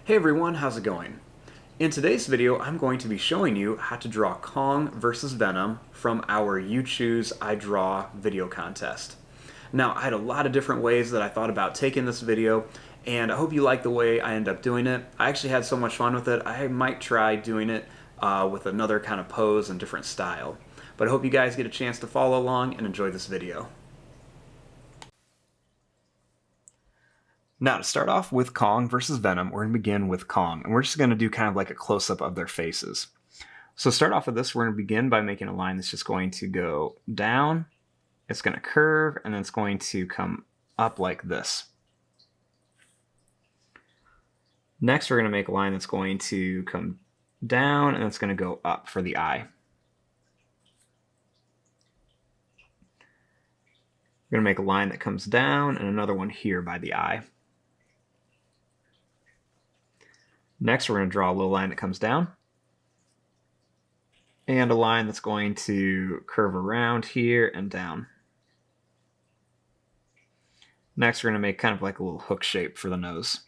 Hey everyone, how's it going? In today's video, I'm going to be showing you how to draw Kong versus Venom from our You Choose, I Draw video contest. Now, I had a lot of different ways that I thought about taking this video, and I hope you like the way I end up doing it. I actually had so much fun with it, I might try doing it with another kind of pose and different style. But I hope you guys get a chance to follow along and enjoy this video. Now, to start off with Kong versus Venom, we're going to begin with Kong, and we're just going to do kind of like a close-up of their faces. So to start off with this, we're going to begin by making a line that's just going to go down, it's going to curve, and then it's going to come up like this. Next, we're going to make a line that's going to come down, and it's going to go up for the eye. We're going to make a line that comes down, and another one here by the eye. Next, we're going to draw a little line that comes down, and a line that's going to curve around here and down. Next, we're going to make kind of like a little hook shape for the nose.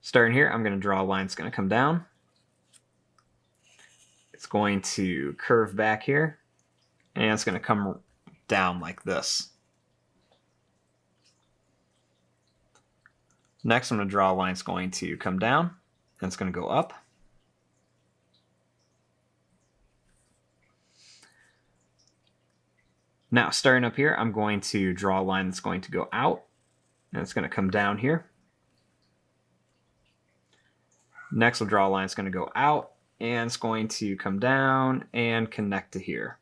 Starting here, I'm going to draw a line that's going to come down. It's going to curve back here, and it's going to come down like this. Next, I'm going to draw a line that's going to come down, and it's going to go up. Now, starting up here, I'm going to draw a line that's going to go out, and it's going to come down here. Next, we'll draw a line that's going to go out, and it's going to come down and connect to here.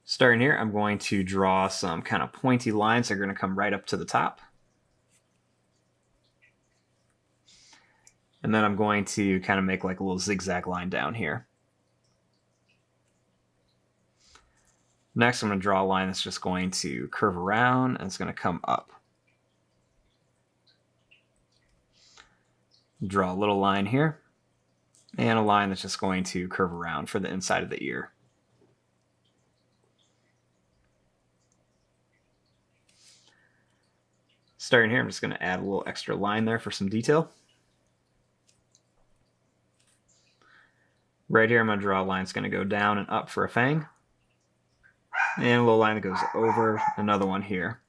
Starting here, I'm going to draw some kind of pointy lines that are going to come right up to the top. And then I'm going to kind of make like a little zigzag line down here. Next, I'm going to draw a line that's just going to curve around, and it's going to come up. Draw a little line here, and a line that's just going to curve around for the inside of the ear. Starting here, I'm just going to add a little extra line there for some detail. Right here, I'm going to draw a line that's going to go down and up for a fang. And a little line that goes over, another one here.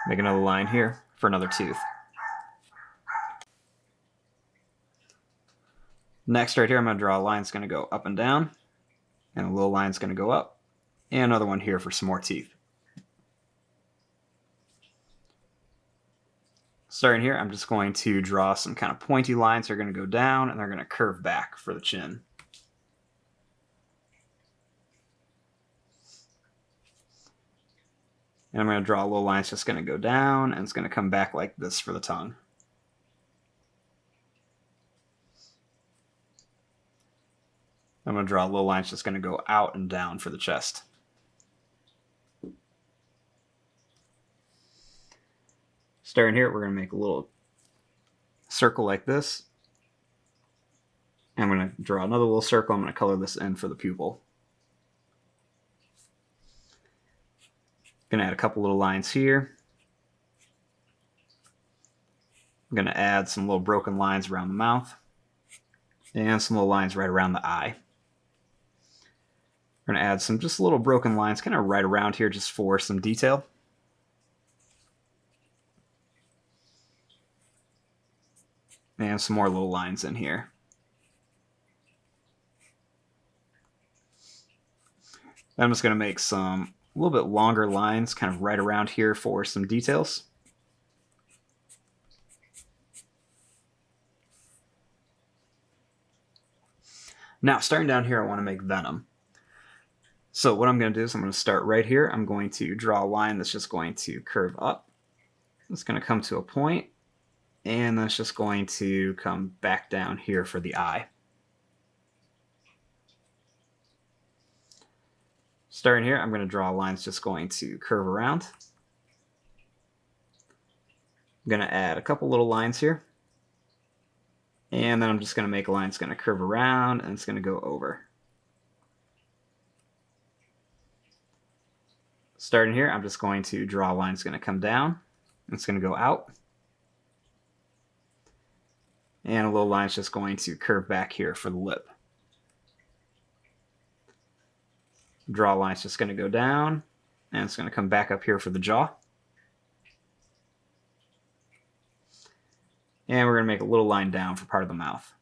Make another line here for another tooth. Next, right here, I'm going to draw a line that's going to go up and down. And a little line that's going to go up. And another one here for some more teeth. Starting here, I'm just going to draw some kind of pointy lines. They're going to go down and they're going to curve back for the chin. And I'm going to draw a little line that's just going to go down and it's going to come back like this for the tongue. I'm going to draw a little line that's just going to go out and down for the chest. Starting here, we're going to make a little circle like this. I'm going to draw another little circle. I'm going to color this in for the pupil. I'm going to add a couple little lines here. I'm going to add some little broken lines around the mouth. And some little lines right around the eye. We're going to add some just little broken lines kind of right around here just for some detail. And some more little lines in here. I'm just going to make some a little bit longer lines kind of right around here for some details. Now, starting down here, I want to make Venom. So what I'm going to do is I'm going to start right here. I'm going to draw a line that's just going to curve up. It's going to come to a point. And that's just going to come back down here for the eye. Starting here, I'm going to draw a line that's just going to curve around. I'm going to add a couple little lines here. And then I'm just going to make a line that's going to curve around and it's going to go over. Starting here, I'm just going to draw a line that's going to come down. It's going to go out. And a little line is just going to curve back here for the lip. Draw a line is just going to go down. And it's going to come back up here for the jaw. And we're going to make a little line down for part of the mouth.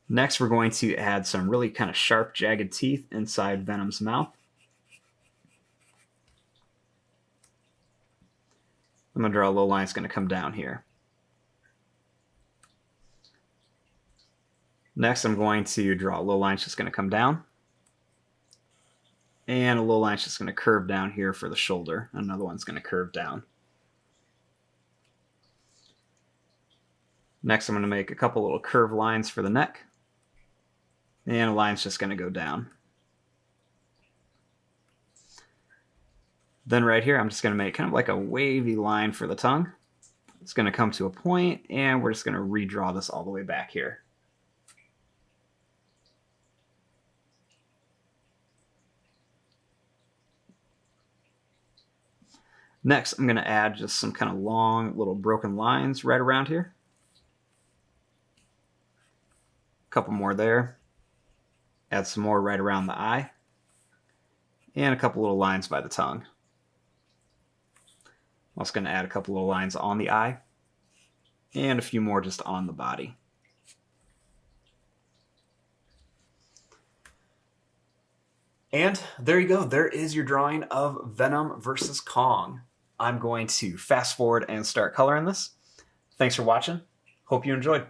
Next, we're going to add some really kind of sharp, jagged teeth inside Venom's mouth. I'm going to draw a little line that's going to come down here. Next, I'm going to draw a little line that's just going to come down. And a little line that's just going to curve down here for the shoulder. Another one's going to curve down. Next, I'm going to make a couple little curved lines for the neck. And a line's just going to go down. Then right here, I'm just going to make kind of like a wavy line for the tongue. It's going to come to a point, and we're just going to redraw this all the way back here. Next, I'm going to add just some kind of long little broken lines right around here. A couple more there. Add some more right around the eye. And a couple little lines by the tongue. I'm also going to add a couple little lines on the eye. And a few more just on the body. And there you go. There is your drawing of Venom versus Kong. I'm going to fast forward and start coloring this. Thanks for watching. Hope you enjoyed.